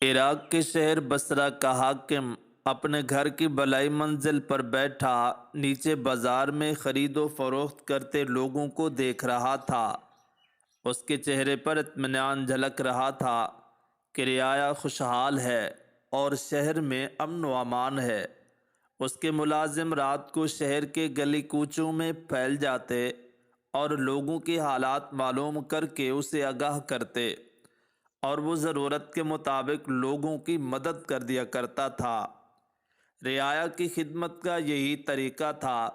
عراق کے شہر بصرہ کا حاکم اپنے گھر کی بلائی منزل پر بیٹھا نیچے بازار میں خرید و فروخت کرتے لوگوں کو دیکھ رہا تھا۔ اس کے چہرے پر اطمینان جھلک رہا تھا کہ رعایا خوشحال ہے اور شہر میں امن و امان ہے۔ اس کے ملازم رات کو شہر کے گلی کوچوں میں پھیل جاتے اور لوگوں کے حالات معلوم کر کے اسے آگاہ کرتے، اور وہ ضرورت کے مطابق لوگوں کی مدد کر دیا کرتا تھا۔ رعایا کی خدمت کا یہی طریقہ تھا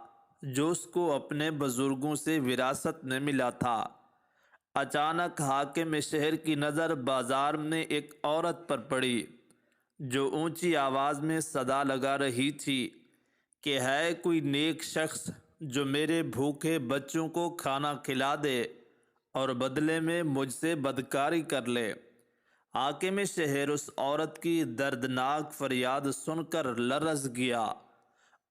جو اس کو اپنے بزرگوں سے وراثت میں ملا تھا۔ اچانک حاکم شہر کی نظر بازار میں ایک عورت پر پڑی جو اونچی آواز میں صدا لگا رہی تھی کہ ہے کوئی نیک شخص جو میرے بھوکے بچوں کو کھانا کھلا دے اور بدلے میں مجھ سے بدکاری کر لے۔ حاکم شہر اس عورت کی دردناک فریاد سن کر لرز گیا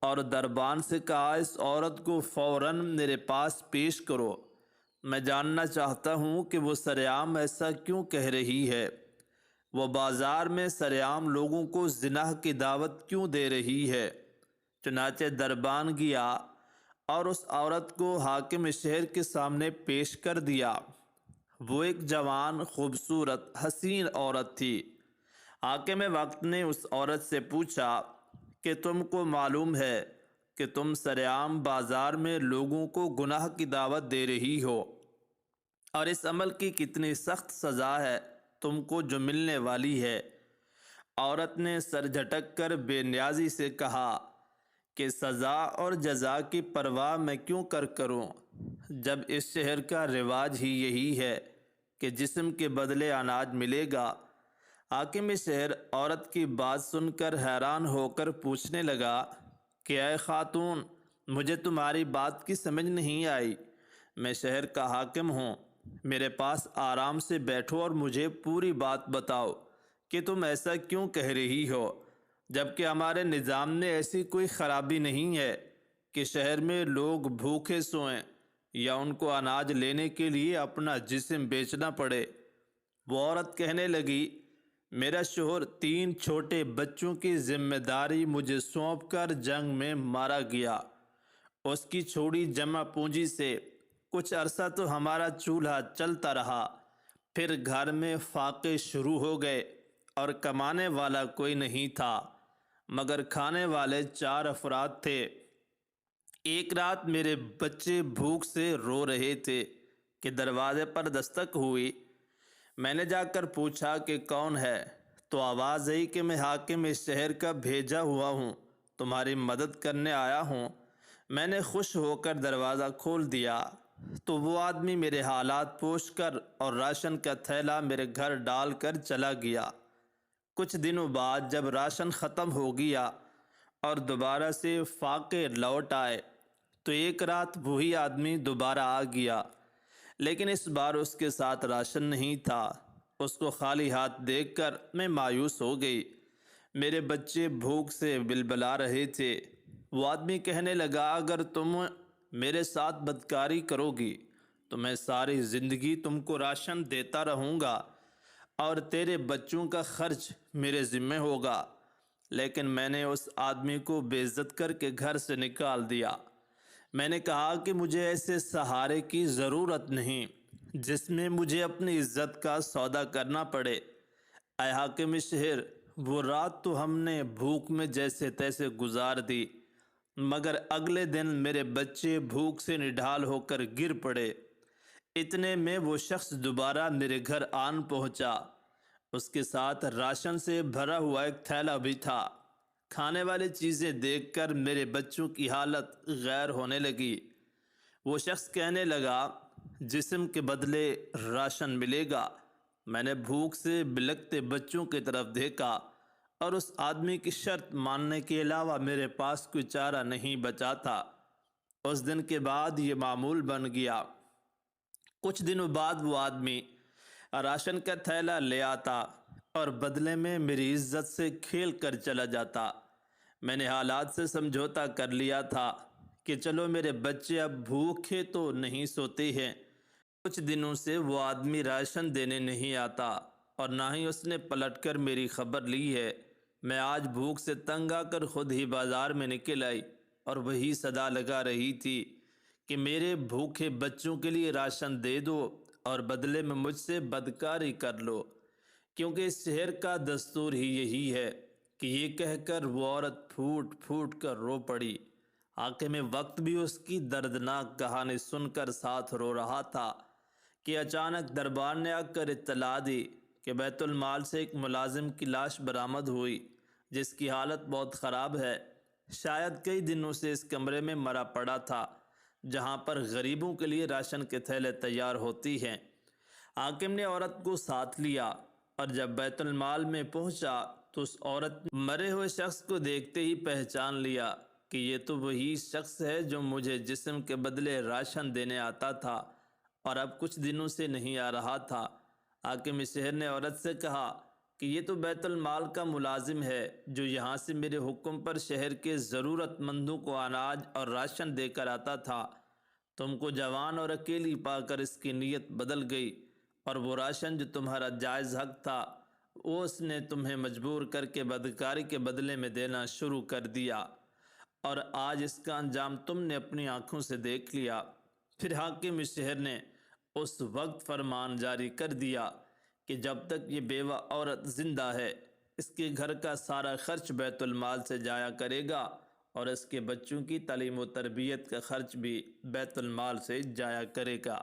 اور دربان سے کہا، اس عورت کو فوراً میرے پاس پیش کرو۔ میں جاننا چاہتا ہوں کہ وہ سرعام ایسا کیوں کہہ رہی ہے۔ وہ بازار میں سرعام لوگوں کو زنا کی دعوت کیوں دے رہی ہے۔ چنانچہ دربان گیا اور اس عورت کو حاکم شہر کے سامنے پیش کر دیا۔ وہ ایک جوان، خوبصورت، حسین عورت تھی۔ حاکم وقت نے اس عورت سے پوچھا کہ تم کو معلوم ہے کہ تم سرعام بازار میں لوگوں کو گناہ کی دعوت دے رہی ہو، اور اس عمل کی کتنی سخت سزا ہے تم کو جو ملنے والی ہے۔ عورت نے سر جھٹک کر بے نیازی سے کہا کہ سزا اور جزا کی پرواہ میں کیوں کروں، جب اس شہر کا رواج ہی یہی ہے کہ جسم کے بدلے اناج ملے گا۔ حاکم شہر عورت کی بات سن کر حیران ہو کر پوچھنے لگا کہ اے خاتون، مجھے تمہاری بات کی سمجھ نہیں آئی۔ میں شہر کا حاکم ہوں، میرے پاس آرام سے بیٹھو اور مجھے پوری بات بتاؤ کہ تم ایسا کیوں کہہ رہی ہو، جبکہ ہمارے نظام میں ایسی کوئی خرابی نہیں ہے کہ شہر میں لوگ بھوکے سوئیں یا ان کو اناج لینے کے لیے اپنا جسم بیچنا پڑے۔ وہ عورت کہنے لگی، میرا شوہر 3 چھوٹے بچوں کی ذمہ داری مجھے سونپ کر جنگ میں مارا گیا۔ اس کی چھوڑی جمع پونجی سے کچھ عرصہ تو ہمارا چولہا چلتا رہا، پھر گھر میں فاقے شروع ہو گئے اور کمانے والا کوئی نہیں تھا، مگر کھانے والے 4 افراد تھے۔ ایک رات میرے بچے بھوک سے رو رہے تھے کہ دروازے پر دستک ہوئی۔ میں نے جا کر پوچھا کہ کون ہے، تو آواز آئی کہ میں حاکم اس شہر کا بھیجا ہوا ہوں، تمہاری مدد کرنے آیا ہوں۔ میں نے خوش ہو کر دروازہ کھول دیا تو وہ آدمی میرے حالات پوچھ کر اور راشن کا تھیلا میرے گھر ڈال کر چلا گیا۔ کچھ دنوں بعد جب راشن ختم ہو گیا اور دوبارہ سے فاقے لوٹ آئے تو ایک رات وہی آدمی دوبارہ آ گیا، لیکن اس بار اس کے ساتھ راشن نہیں تھا۔ اس کو خالی ہاتھ دیکھ کر میں مایوس ہو گئی۔ میرے بچے بھوک سے بلبلا رہے تھے۔ وہ آدمی کہنے لگا، اگر تم میرے ساتھ بدکاری کرو گی تو میں ساری زندگی تم کو راشن دیتا رہوں گا اور تیرے بچوں کا خرچ میرے ذمہ ہوگا۔ لیکن میں نے اس آدمی کو بے عزت کر کے گھر سے نکال دیا۔ میں نے کہا کہ مجھے ایسے سہارے کی ضرورت نہیں جس میں مجھے اپنی عزت کا سودا کرنا پڑے۔ اے حاکم شہر، وہ رات تو ہم نے بھوک میں جیسے تیسے گزار دی، مگر اگلے دن میرے بچے بھوک سے نڈھال ہو کر گر پڑے۔ اتنے میں وہ شخص دوبارہ میرے گھر آن پہنچا۔ اس کے ساتھ راشن سے بھرا ہوا ایک تھیلا بھی تھا۔ کھانے والی چیزیں دیکھ کر میرے بچوں کی حالت غیر ہونے لگی۔ وہ شخص کہنے لگا، جسم کے بدلے راشن ملے گا۔ میں نے بھوک سے بلکتے بچوں کی طرف دیکھا اور اس آدمی کی شرط ماننے کے علاوہ میرے پاس کوئی چارہ نہیں بچا تھا۔ اس دن کے بعد یہ معمول بن گیا۔ کچھ دنوں بعد وہ آدمی راشن کا تھیلا لے آتا اور بدلے میں میری عزت سے کھیل کر چلا جاتا۔ میں نے حالات سے سمجھوتا کر لیا تھا کہ چلو میرے بچے اب بھوکے تو نہیں سوتے ہیں۔ کچھ دنوں سے وہ آدمی راشن دینے نہیں آتا اور نہ ہی اس نے پلٹ کر میری خبر لی ہے۔ میں آج بھوک سے تنگ آ کر خود ہی بازار میں نکل آئی اور وہی صدا لگا رہی تھی کہ میرے بھوکے بچوں کے لیے راشن دے دو اور بدلے میں مجھ سے بدکاری کر لو، کیونکہ اس شہر کا دستور ہی یہی ہے کہ یہ کہہ کر وہ عورت پھوٹ پھوٹ کر رو پڑی۔ حاکم وقت بھی اس کی دردناک کہانی سن کر ساتھ رو رہا تھا کہ اچانک دربار نے آ کر اطلاع دی کہ بیت المال سے ایک ملازم کی لاش برآمد ہوئی، جس کی حالت بہت خراب ہے۔ شاید کئی دنوں سے اس کمرے میں مرا پڑا تھا جہاں پر غریبوں کے لیے راشن کے تھیلے تیار ہوتی ہیں۔ حاکم نے عورت کو ساتھ لیا اور جب بیت المال میں پہنچا تو اس عورت نے مرے ہوئے شخص کو دیکھتے ہی پہچان لیا کہ یہ تو وہی شخص ہے جو مجھے جسم کے بدلے راشن دینے آتا تھا اور اب کچھ دنوں سے نہیں آ رہا تھا۔ حاکم شہر نے عورت سے کہا کہ یہ تو بیت المال کا ملازم ہے جو یہاں سے میرے حکم پر شہر کے ضرورت مندوں کو اناج اور راشن دے کر آتا تھا۔ تم کو جوان اور اکیلی پا کر اس کی نیت بدل گئی اور وہ راشن جو تمہارا جائز حق تھا وہ اس نے تمہیں مجبور کر کے بدکاری کے بدلے میں دینا شروع کر دیا، اور آج اس کا انجام تم نے اپنی آنکھوں سے دیکھ لیا۔ پھر حاکم شہر نے اس وقت فرمان جاری کر دیا کہ جب تک یہ بیوہ عورت زندہ ہے اس کے گھر کا سارا خرچ بیت المال سے جایا کرے گا اور اس کے بچوں کی تعلیم و تربیت کا خرچ بھی بیت المال سے جایا کرے گا۔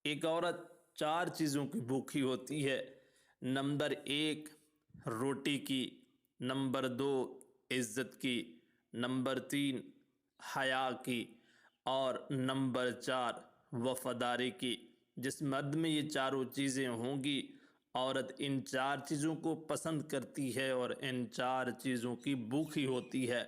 ایک عورت 4 چیزوں کی بھوکی ہوتی ہے: نمبر 1 روٹی کی، نمبر 2 عزت کی، نمبر 3 حیا کی، اور نمبر 4 وفاداری کی۔ جس مرد میں یہ چاروں چیزیں ہوں گی، عورت ان 4 چیزوں کو پسند کرتی ہے اور ان 4 چیزوں کی بھوکی ہوتی ہے۔